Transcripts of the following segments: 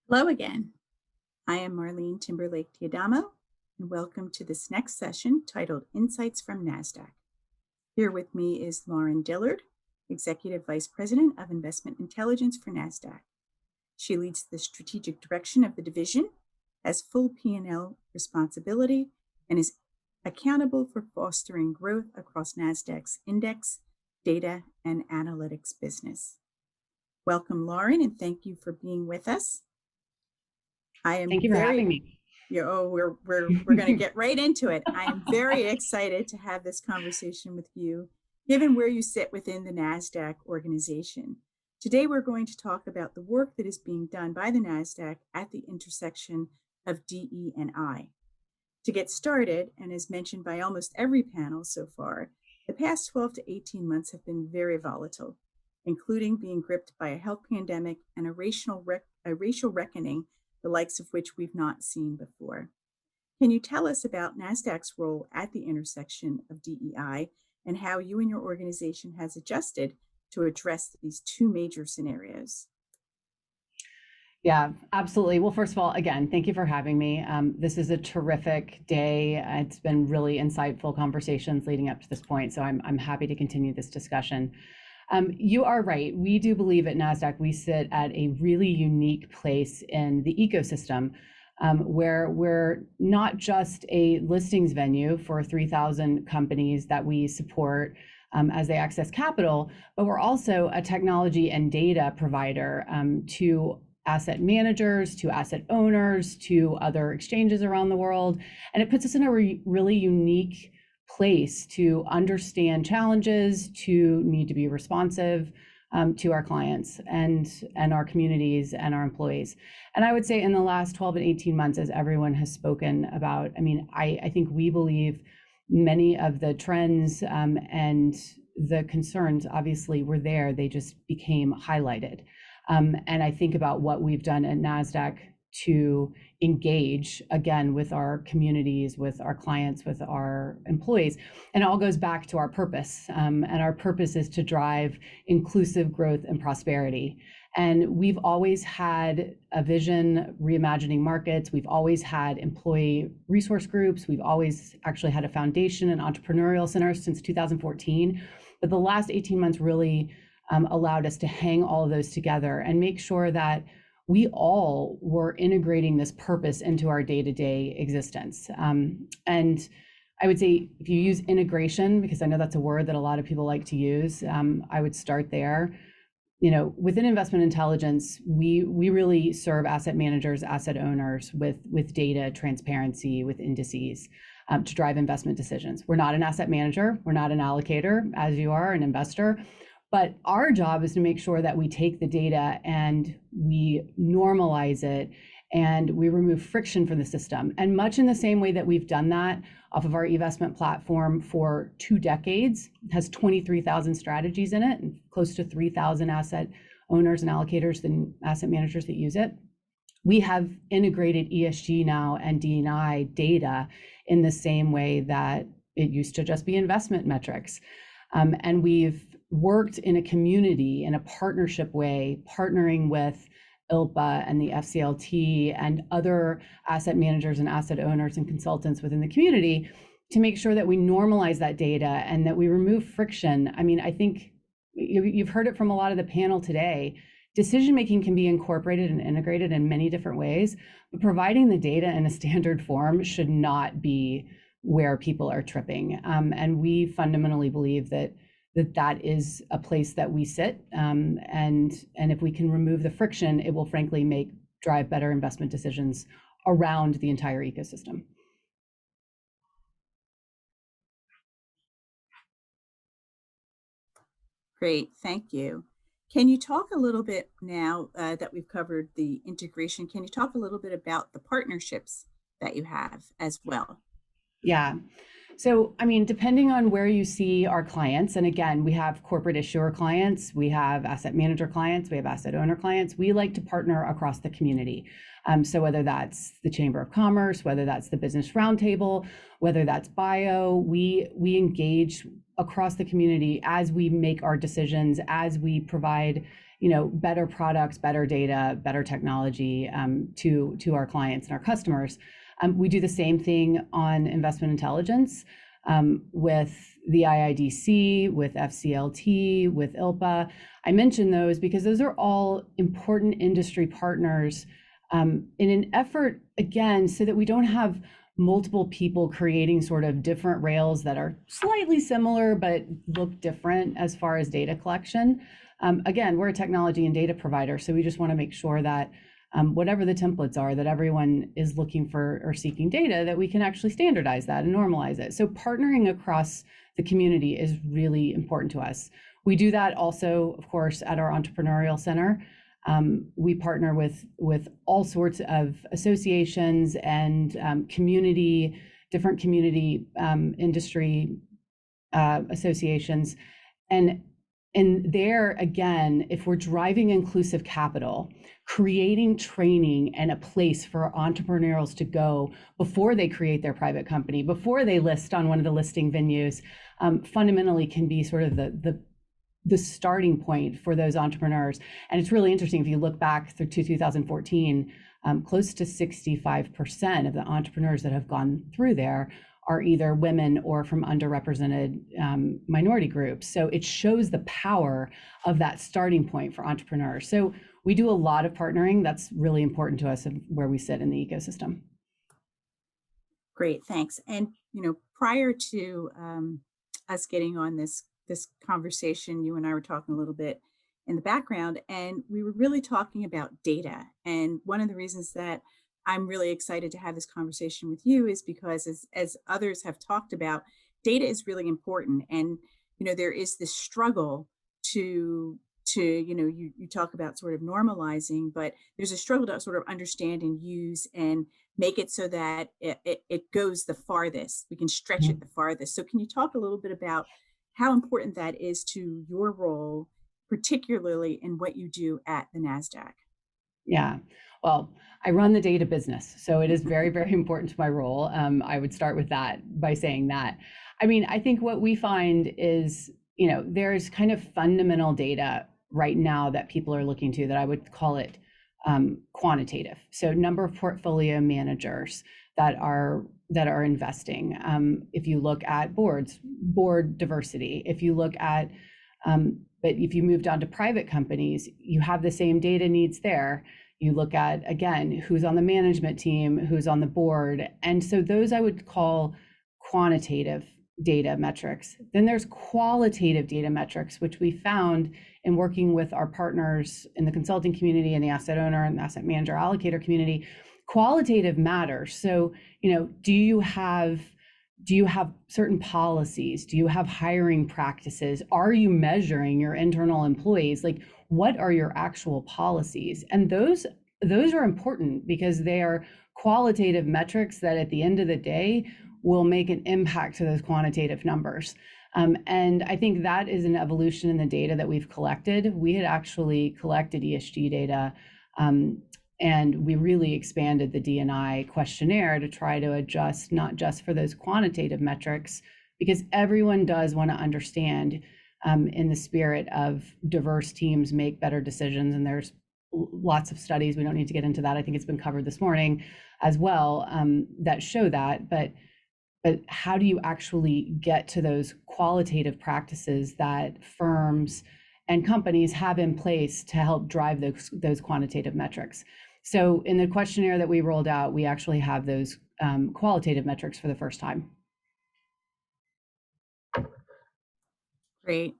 Hello again. I am Marlene Timberlake Diadamo, and welcome to this next session titled Insights from NASDAQ. Here with me is Lauren Dillard, Executive Vice President of Investment Intelligence for NASDAQ. She leads the strategic direction of the division, has full P&L responsibility, and is accountable for fostering growth across NASDAQ's index, data, and analytics business. Welcome, Lauren, and thank you for being with us. Thank you for having me. We're going to get right into it. I am very excited to have this conversation with you, given where you sit within the NASDAQ organization. Today, we're going to talk about the work that is being done by the NASDAQ at the intersection of DE and I. To get started, and as mentioned by almost every panel so far, the past 12 to 18 months have been very volatile, including being gripped by a health pandemic and a racial reckoning, the likes of which we've not seen before. Can you tell us about NASDAQ's role at the intersection of DEI and how you and your organization has adjusted to address these two major scenarios? Yeah, absolutely. Well, first of all, again, thank you for having me. This is a terrific day. It's been really insightful conversations leading up to this point, so I'm happy to continue this discussion. You are right. We do believe at NASDAQ we sit at a really unique place in the ecosystem where we're not just a listings venue for 3,000 companies that we support as they access capital, but we're also a technology and data provider to asset managers, to asset owners, to other exchanges around the world. And it puts us in a really unique place to understand challenges, to need to be responsive to our clients and our communities and our employees. And I would say in the last 12 and 18 months, as everyone has spoken about, I think we believe many of the trends and the concerns obviously were there. They just became highlighted. And I think about what we've done at NASDAQ to engage again with our communities, with our clients, with our employees. And it all goes back to our purpose. And our purpose is to drive inclusive growth and prosperity. And we've always had a vision reimagining markets. We've always had employee resource groups. We've always actually had a foundation and entrepreneurial center since 2014. But the last 18 months really allowed us to hang all of those together and make sure that we all were integrating this purpose into our day-to-day existence. And I would say if you use integration, because I know that's a word that a lot of people like to use, I would start there. You know, within investment intelligence, we really serve asset managers, asset owners with data, transparency, with indices to drive investment decisions. We're not an asset manager, we're not an allocator, as you are an investor. But our job is to make sure that we take the data and we normalize it and we remove friction from the system. And much in the same way that we've done that off of our eVestment platform for 2 decades, it has 23,000 strategies in it and close to 3,000 asset owners and allocators and asset managers that use it. We have integrated ESG now and D&I data in the same way that it used to just be investment metrics. And we've worked in a community, in a partnership way, partnering with ILPA and the FCLT and other asset managers and asset owners and consultants within the community to make sure that we normalize that data and that we remove friction. I mean, I think you've heard it from a lot of the panel today. Decision-making can be incorporated and integrated in many different ways, but providing the data in a standard form should not be where people are tripping. And we fundamentally believe that is a place that we sit. And if we can remove the friction, it will frankly drive better investment decisions around the entire ecosystem. Great, thank you. Can you talk a little bit now that we've covered the integration, can you talk a little bit about the partnerships that you have as well? Yeah. So, I mean, depending on where you see our clients, and again, we have corporate issuer clients, we have asset manager clients, we have asset owner clients, we like to partner across the community. So whether that's the Chamber of Commerce, whether that's the Business Roundtable, whether that's bio, we engage across the community as we make our decisions, as we provide better products, better data, better technology to our clients and our customers. We do the same thing on investment intelligence with the IIDC, with FCLT, with ILPA. I mention those because those are all important industry partners in an effort, again, so that we don't have multiple people creating sort of different rails that are slightly similar but look different as far as data collection. Again, we're a technology and data provider, so we just want to make sure that whatever the templates are that everyone is looking for or seeking data, that we can actually standardize that and normalize it. So partnering across the community is really important to us. We do that also, of course, at our entrepreneurial center. We partner with all sorts of associations and different community industry associations. And there, again, if we're driving inclusive capital, creating training and a place for entrepreneurs to go before they create their private company, before they list on one of the listing venues, fundamentally can be sort of the starting point for those entrepreneurs. And it's really interesting, if you look back through to 2014, close to 65% of the entrepreneurs that have gone through there are either women or from underrepresented minority groups. So it shows the power of that starting point for entrepreneurs. So we do a lot of partnering. That's really important to us, where we sit in the ecosystem. Great, thanks. And prior to us getting on this conversation, you and I were talking a little bit in the background, and we were really talking about data. And one of the reasons that I'm really excited to have this conversation with you is because, as others have talked about, data is really important. And there is this struggle to you talk about sort of normalizing, but there's a struggle to sort of understand and use and make it so that it goes the farthest. We can stretch it the farthest. So can you talk a little bit about how important that is to your role, particularly in what you do at the NASDAQ? Yeah, well, I run the data business, so it is very, very important to my role. I would start with that by saying that. I mean, I think what we find is, there's kind of fundamental data right now that people are looking to, that I would call it quantitative. So number of portfolio managers that are investing. If you look at board diversity, if you look at, but if you move down to private companies, you have the same data needs there. You look at, again, who's on the management team, who's on the board. And so those I would call quantitative data metrics. Then there's qualitative data metrics, which we found in working with our partners in the consulting community and the asset owner and the asset manager allocator community. Qualitative matters. So, do you have certain policies? Do you have hiring practices? Are you measuring your internal employees? Like, what are your actual policies? And those are important because they are qualitative metrics that at the end of the day will make an impact to those quantitative numbers. And I think that is an evolution in the data that we've collected. We had actually collected ESG data, and we really expanded the D&I questionnaire to try to adjust, not just for those quantitative metrics, because everyone does want to understand, in the spirit of diverse teams make better decisions. And there's lots of studies, we don't need to get into that. I think it's been covered this morning as well, that show that. But how do you actually get to those qualitative practices that firms and companies have in place to help drive those quantitative metrics? So in the questionnaire that we rolled out, we actually have those qualitative metrics for the first time. Great.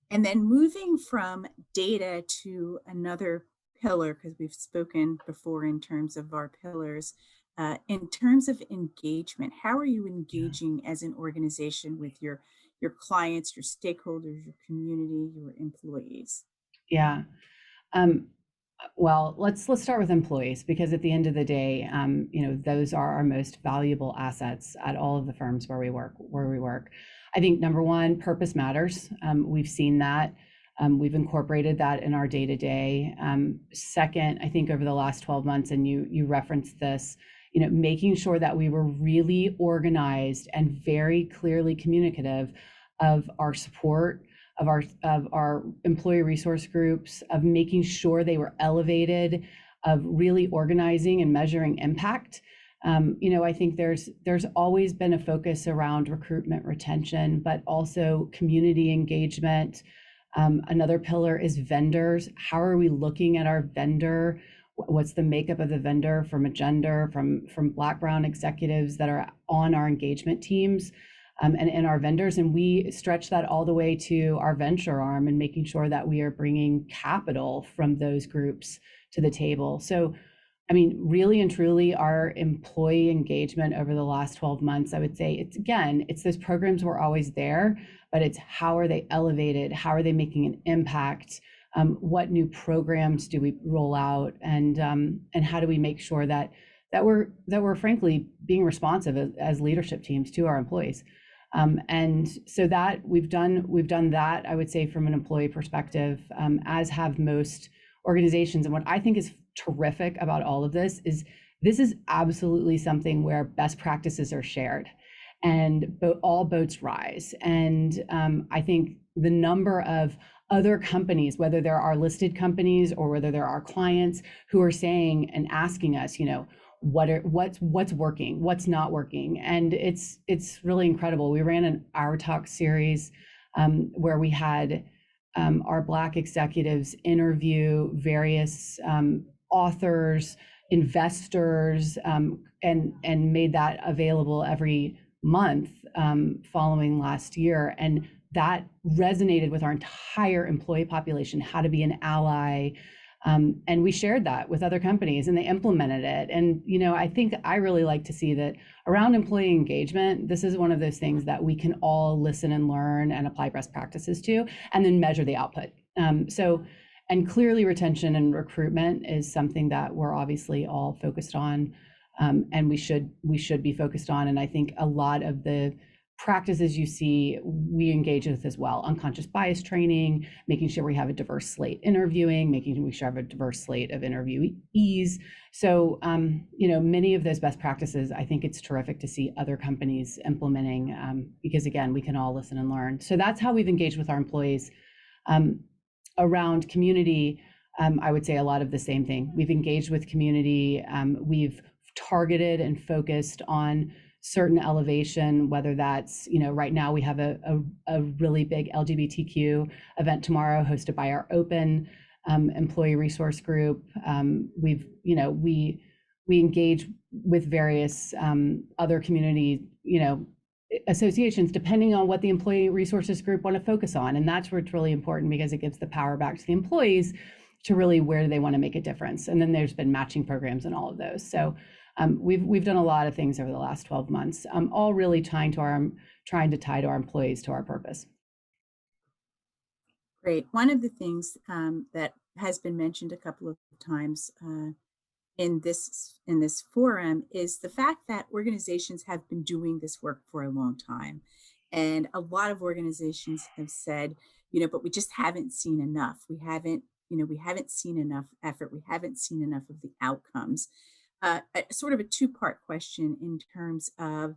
And then moving from data to another pillar, because we've spoken before in terms of our pillars, in terms of engagement, how are you engaging as an organization with your clients, your stakeholders, your community, your employees? Yeah. Well, let's start with employees, because at the end of the day, those are our most valuable assets at all of the firms where we work. I think number one, purpose matters. We've seen that. We've incorporated that in our day-to-day. Second, I think over the last 12 months, and you referenced this, making sure that we were really organized and very clearly communicative of our support, of our employee resource groups, of making sure they were elevated, of really organizing and measuring impact. I think there's always been a focus around recruitment, retention, but also community engagement. Another pillar is vendors. How are we looking at our vendor? What's the makeup of the vendor from a gender, from Black, Brown executives that are on our engagement teams, and our vendors? And we stretch that all the way to our venture arm and making sure that we are bringing capital from those groups to the table. So, I mean, really and truly, our employee engagement over the last 12 months, I would say it's those programs were always there, but it's how are they elevated? How are they making an impact? What new programs do we roll out, and how do we make sure that we're frankly being responsive as leadership teams to our employees? And so that we've done that, I would say, from an employee perspective, as have most organizations. And what I think is terrific about all of this is absolutely something where best practices are shared, and all boats rise. And I think the number of other companies, whether they're our listed companies or whether they're our clients, who are saying and asking us, what's working, what's not working. And it's really incredible. We ran an Our Talk series where we had our Black executives interview various authors, investors, and made that available every month following last year. And that resonated with our entire employee population, how to be an ally. And we shared that with other companies and they implemented it. And, I think I really like to see that around employee engagement, this is one of those things that we can all listen and learn and apply best practices to, and then measure the output. And clearly retention and recruitment is something that we're obviously all focused on, and we should be focused on. And I think a lot of the practices you see, we engage with as well. Unconscious bias training, making sure we have a diverse slate interviewing, making sure we have a diverse slate of interviewees. So, many of those best practices, I think it's terrific to see other companies implementing, because again, we can all listen and learn. So that's how we've engaged with our employees. Around community, I would say a lot of the same thing. We've engaged with community. We've targeted and focused on certain elevation, whether that's, right now we have a really big LGBTQ event tomorrow hosted by our open employee resource group. We engage with various other community, associations, depending on what the employee resources group want to focus on. And that's where it's really important, because it gives the power back to the employees to really where they want to make a difference. And then there's been matching programs and all of those. So we've done a lot of things over the last 12 months, all really trying to tie to our employees, to our purpose. Great. One of the things that has been mentioned a couple of times in this forum is the fact that organizations have been doing this work for a long time, and a lot of organizations have said, but we just haven't seen enough. We haven't seen enough effort. We haven't seen enough of the outcomes. Sort of a two-part question in terms of,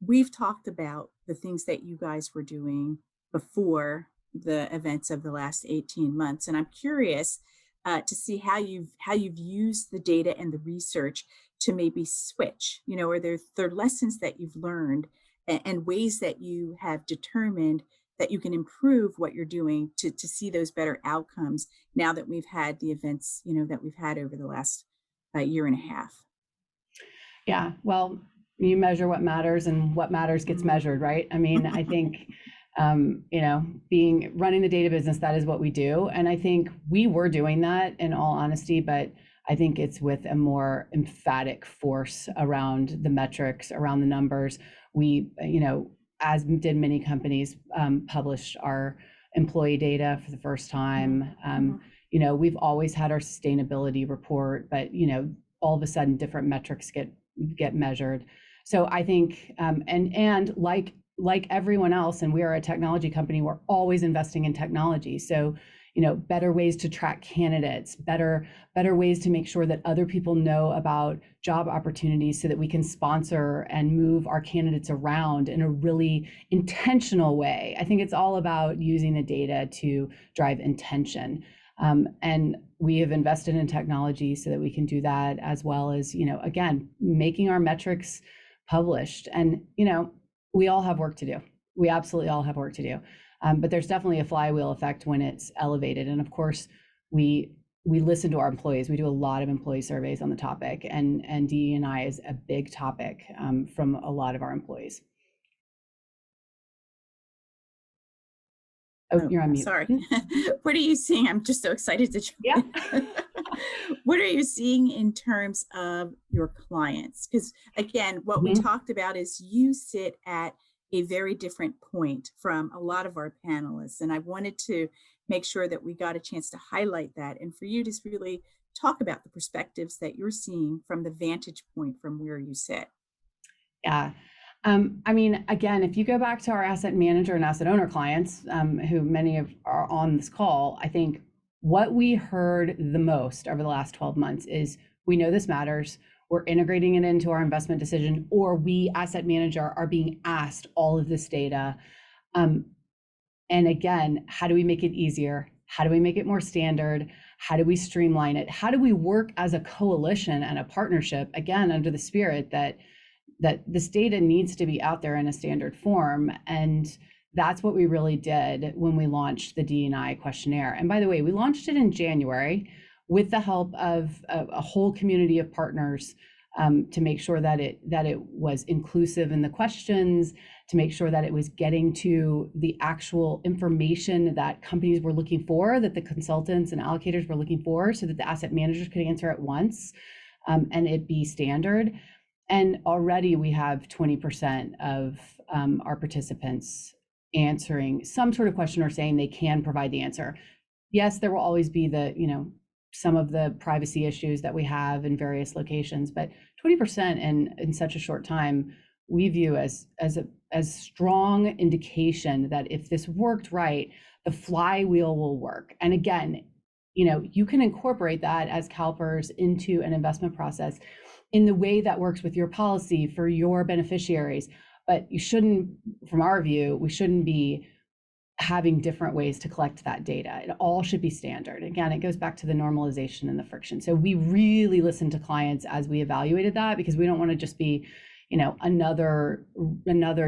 we've talked about the things that you guys were doing before the events of the last 18 months. And I'm curious to see how you've used the data and the research to maybe switch, or there are lessons that you've learned and ways that you have determined that you can improve what you're doing to see those better outcomes now that we've had the events, that we've had over the last year and a half. Yeah, well, you measure what matters, and what matters gets measured, right? I mean, I think, running the data business, that is what we do. And I think we were doing that, in all honesty, but I think it's with a more emphatic force around the metrics, around the numbers. We, as did many companies, published our employee data for the first time. We've always had our sustainability report, but all of a sudden different metrics get measured. So I think, and like everyone else, and we are a technology company, we're always investing in technology. So, better ways to track candidates, better ways to make sure that other people know about job opportunities so that we can sponsor and move our candidates around in a really intentional way. I think it's all about using the data to drive intention. And we have invested in technology so that we can do that, as well as, again, making our metrics published. And, we all have work to do. We absolutely all have work to do. But there's definitely a flywheel effect when it's elevated. And of course, we listen to our employees. We do a lot of employee surveys on the topic, and DE&I is a big topic from a lot of our employees. Oh, you're on mute. Sorry. What are you seeing? I'm just so excited to jump in. What are you seeing in terms of your clients? Because again, what we talked about is you sit at a very different point from a lot of our panelists. And I wanted to make sure that we got a chance to highlight that and for you to really talk about the perspectives that you're seeing from the vantage point from where you sit. Yeah. I mean, again, if you go back to our asset manager and asset owner clients, who many of are on this call, I think what we heard the most over the last 12 months is, we know this matters. We're integrating it into our investment decision, or we, asset manager, are being asked all of this data. And again, how do we make it easier? How do we make it more standard? How do we streamline it? How do we work as a coalition and a partnership, again, under the spirit that this data needs to be out there in a standard form? And that's what we really did when we launched the D&I questionnaire. And by the way, we launched it in January with the help of a whole community of partners, to make sure that it was inclusive in the questions, to make sure that it was getting to the actual information that companies were looking for, that the consultants and allocators were looking for, so that the asset managers could answer at once, and it be standard. And already we have 20% of our participants answering some sort of question or saying they can provide the answer. Yes, there will always be some of the privacy issues that we have in various locations, but 20% in such a short time, we view as strong indication that if this worked right, the flywheel will work. And again, you can incorporate that as CalPERS into an investment process in the way that works with your policy for your beneficiaries. But you shouldn't, from our view, we shouldn't be having different ways to collect that data. It all should be standard. Again, it goes back to the normalization and the friction. So we really listened to clients as we evaluated that, because we don't want to just be, another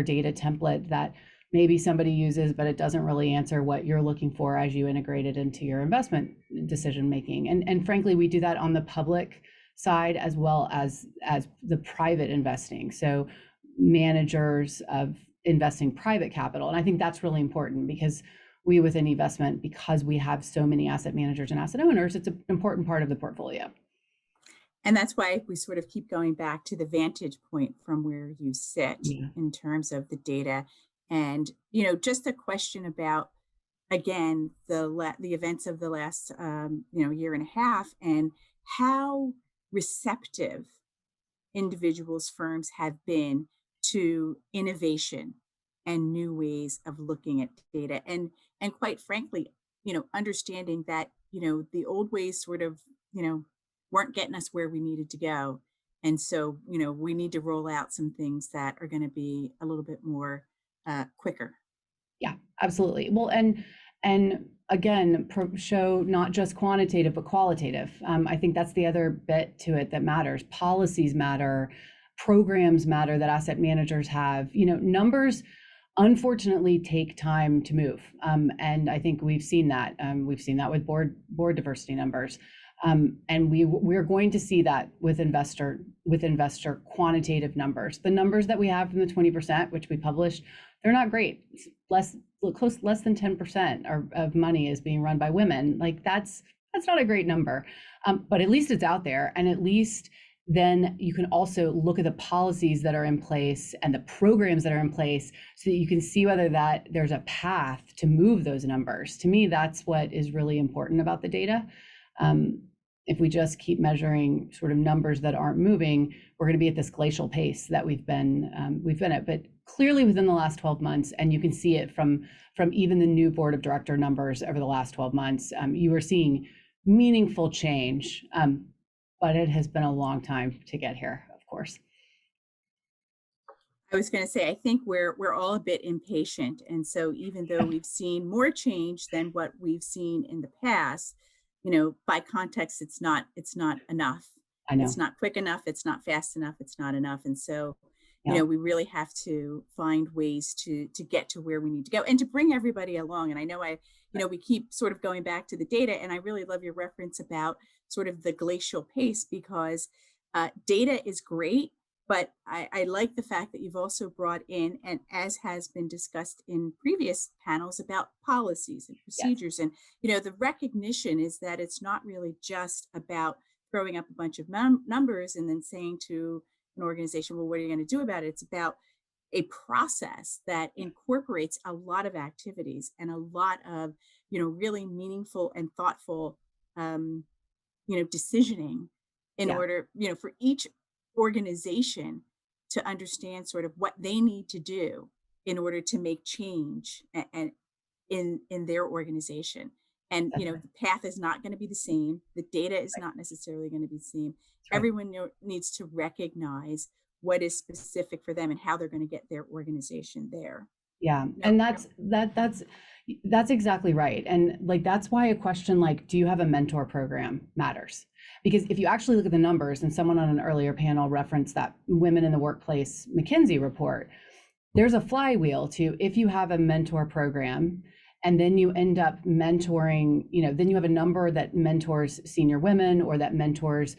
data template that maybe somebody uses, but it doesn't really answer what you're looking for as you integrate it into your investment decision making. And frankly, we do that on the public side as well as the private investing. So managers of investing private capital. And I think that's really important, because we, within eVestment, because we have so many asset managers and asset owners, it's an important part of the portfolio. And that's why we sort of keep going back to the vantage point from where you sit in terms of the data. And, just a question about, again, the events of the last, year and a half, and how receptive individuals, firms have been to innovation and new ways of looking at data. And quite frankly, understanding that, the old ways sort of, weren't getting us where we needed to go. And so, we need to roll out some things that are going to be a little bit more quicker. Yeah, absolutely. Well, and again, show not just quantitative, but qualitative. I think that's the other bit to it that matters. Policies matter, programs matter that asset managers have. Numbers unfortunately take time to move. And I think we've seen that. We've seen that with board diversity numbers. And we're going to see that with investor quantitative numbers. The numbers that we have from the 20%, which we published, they're not great. Less than 10% of money is being run by women. Like that's not a great number, but at least it's out there. And at least then you can also look at the policies that are in place and the programs that are in place, so that you can see whether that there's a path to move those numbers. To me, that's what is really important about the data. if we just keep measuring sort of numbers that aren't moving, we're going to be at this glacial pace that we've been at. But clearly within the last 12 months, and you can see it from even the new board of director numbers over the last 12 months, you are seeing meaningful change. But it has been a long time to get here, of course. I was going to say, I think we're all a bit impatient, and so even though we've seen more change than what we've seen in the past, by context, it's not enough. I know. It's not quick enough. It's not fast enough. It's not enough, and so Yeah. we really have to find ways to get to where we need to go and to bring everybody along. And I know we keep sort of going back to the data, and I really love your reference about sort of the glacial pace, because data is great. But I like the fact that you've also brought in, and as has been discussed in previous panels, about policies and procedures. Yes. And, the recognition is that it's not really just about throwing up a bunch of numbers and then saying to an organization, well, what are you going to do about it? It's about a process that incorporates a lot of activities and a lot of, really meaningful and thoughtful, decisioning in order, for each organization to understand sort of what they need to do in order to make change and in their organization. And the path is not going to be the same. The data is not necessarily going to be the same. Right. Everyone needs to recognize what is specific for them and how they're going to get their organization there. Yeah, and that's exactly right. And like, that's why a question like, do you have a mentor program, matters. Because if you actually look at the numbers, and someone on an earlier panel referenced that Women in the Workplace McKinsey report, there's a flywheel to, if you have a mentor program and then you end up mentoring, then you have a number that mentors senior women or that mentors,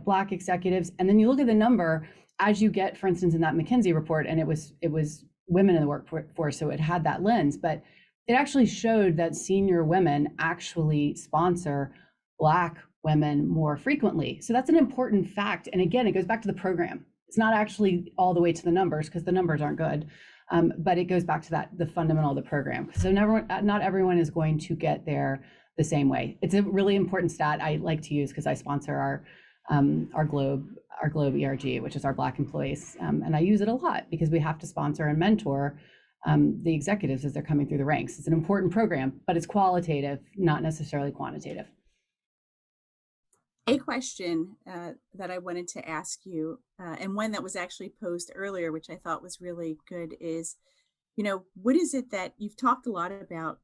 Black executives. And then you look at the number as you get, for instance, in that McKinsey report, and it was women in the workforce, so it had that lens, but it actually showed that senior women actually sponsor Black women more frequently. So that's an important fact. And again, it goes back to the program. It's not actually all the way to the numbers, because the numbers aren't good, but it goes back to the fundamental of the program. So not everyone is going to get there the same way. It's a really important stat I like to use because I sponsor our Globe ERG, which is our Black employees. And I use it a lot because we have to sponsor and mentor the executives as they're coming through the ranks. It's an important program, but it's qualitative, not necessarily quantitative. A question that I wanted to ask you, and one that was actually posed earlier, which I thought was really good, is, what is it that you've talked a lot about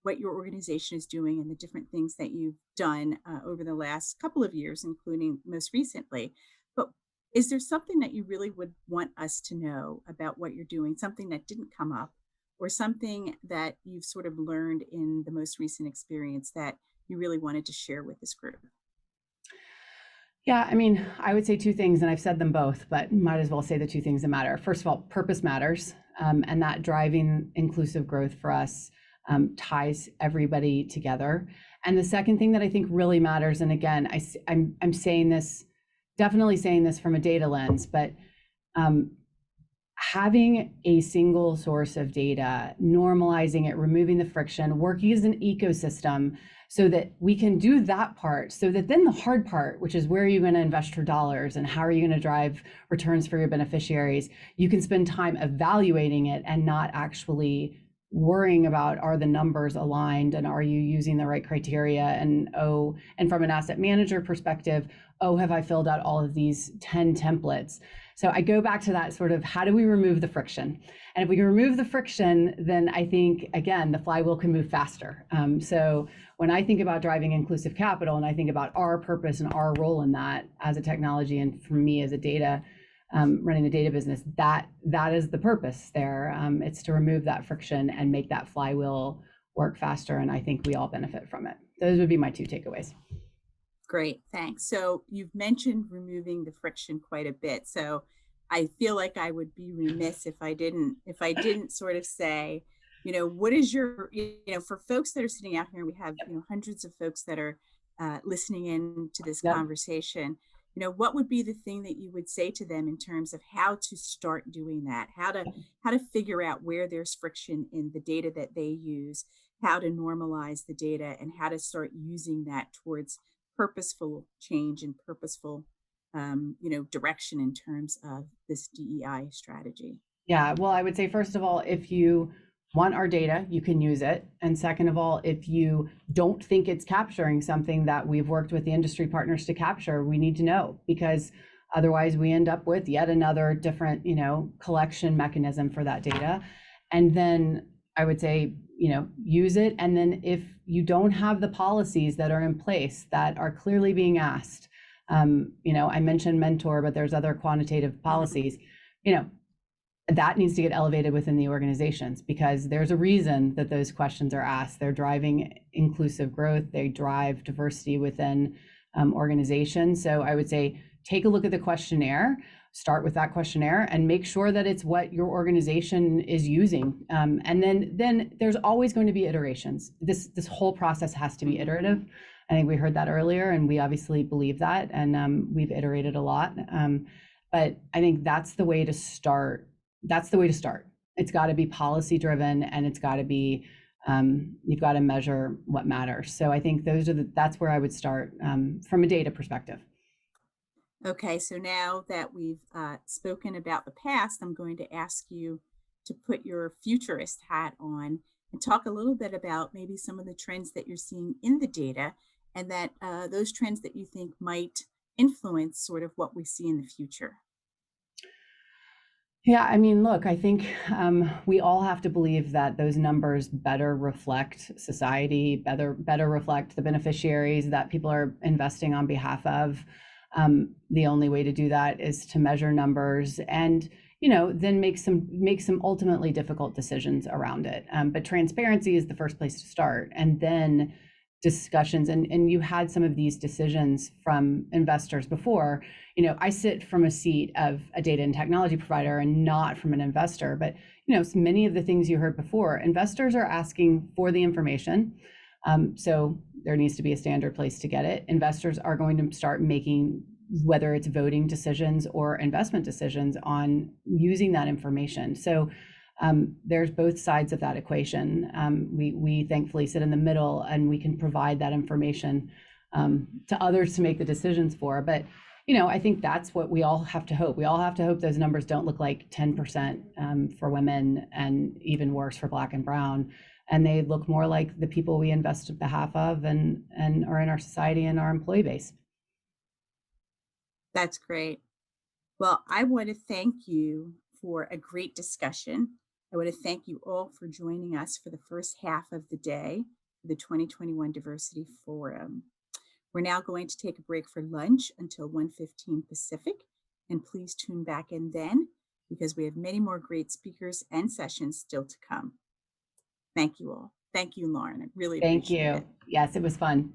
what your organization is doing and the different things that you've done over the last couple of years, including most recently. But is there something that you really would want us to know about what you're doing, something that didn't come up, or something that you've sort of learned in the most recent experience that you really wanted to share with this group? Yeah, I mean, I would say two things, and I've said them both, but might as well say the two things that matter. First of all, purpose matters, and that driving inclusive growth for us ties everybody together. And the second thing that I think really matters, and again, I'm saying this, definitely saying this from a data lens, but having a single source of data, normalizing it, removing the friction, working as an ecosystem so that we can do that part, so that then the hard part, which is where are you going to invest your dollars and how are you going to drive returns for your beneficiaries, you can spend time evaluating it and not actually worrying about, are the numbers aligned and are you using the right criteria, and from an asset manager perspective, have I filled out all of these 10 templates? So I go back to that sort of, how do we remove the friction? And if we can remove the friction, then I think, again, the flywheel can move faster. So when I think about driving inclusive capital, and I think about our purpose and our role in that as a technology, and for me as a data, running the data business, that is the purpose there. It's to remove that friction and make that flywheel work faster. And I think we all benefit from it. Those would be my two takeaways. Great, thanks. So you've mentioned removing the friction quite a bit. So I feel like I would be remiss if I didn't sort of say, what is your, for folks that are sitting out here, we have, hundreds of folks that are listening in to this conversation. What would be the thing that you would say to them in terms of how to start doing that, how to figure out where there's friction in the data that they use, how to normalize the data, and how to start using that towards purposeful change and purposeful, direction in terms of this DEI strategy? Yeah, well, I would say, first of all, if you want our data, you can use it. And second of all, if you don't think it's capturing something that we've worked with the industry partners to capture, we need to know, because otherwise we end up with yet another different, collection mechanism for that data. And then I would say, use it. And then if you don't have the policies that are in place that are clearly being asked, I mentioned mentor, but there's other quantitative policies, that needs to get elevated within the organizations, because there's a reason that those questions are asked. They're driving inclusive growth. They drive diversity within organizations. So I would say, take a look at the questionnaire, start with that questionnaire, and make sure that it's what your organization is using. And then there's always going to be iterations. This whole process has to be iterative. I think we heard that earlier, and we obviously believe that, and we've iterated a lot. But I think that's the way to start. It's got to be policy driven, and it's got to be, you've got to measure what matters. So I think that's where I would start from a data perspective. Okay, so now that we've spoken about the past, I'm going to ask you to put your futurist hat on and talk a little bit about maybe some of the trends that you're seeing in the data, and that those trends that you think might influence sort of what we see in the future. Yeah, I mean, look, I think we all have to believe that those numbers better reflect society, better reflect the beneficiaries that people are investing on behalf of. The only way to do that is to measure numbers and, then make some ultimately difficult decisions around it. But transparency is the first place to start, and then discussions. And you had some of these decisions from investors before. I sit from a seat of a data and technology provider and not from an investor. But so many of the things you heard before, investors are asking for the information. So there needs to be a standard place to get it. Investors are going to start making, whether it's voting decisions or investment decisions, on using that information. So there's both sides of that equation. We thankfully sit in the middle, and we can provide that information to others to make the decisions for. But I think that's what we all have to hope. We all have to hope those numbers don't look like 10% for women, and even worse for Black and Brown. And they look more like the people we invest on behalf of and are in our society and our employee base. That's great. Well, I want to thank you for a great discussion. I want to thank you all for joining us for the first half of the day for the 2021 Diversity Forum. We're now going to take a break for lunch until 1:15 Pacific, and please tune back in then, because we have many more great speakers and sessions still to come. Thank you all. Thank you, Lauren. I really appreciate it. Thank you. Yes, it was fun.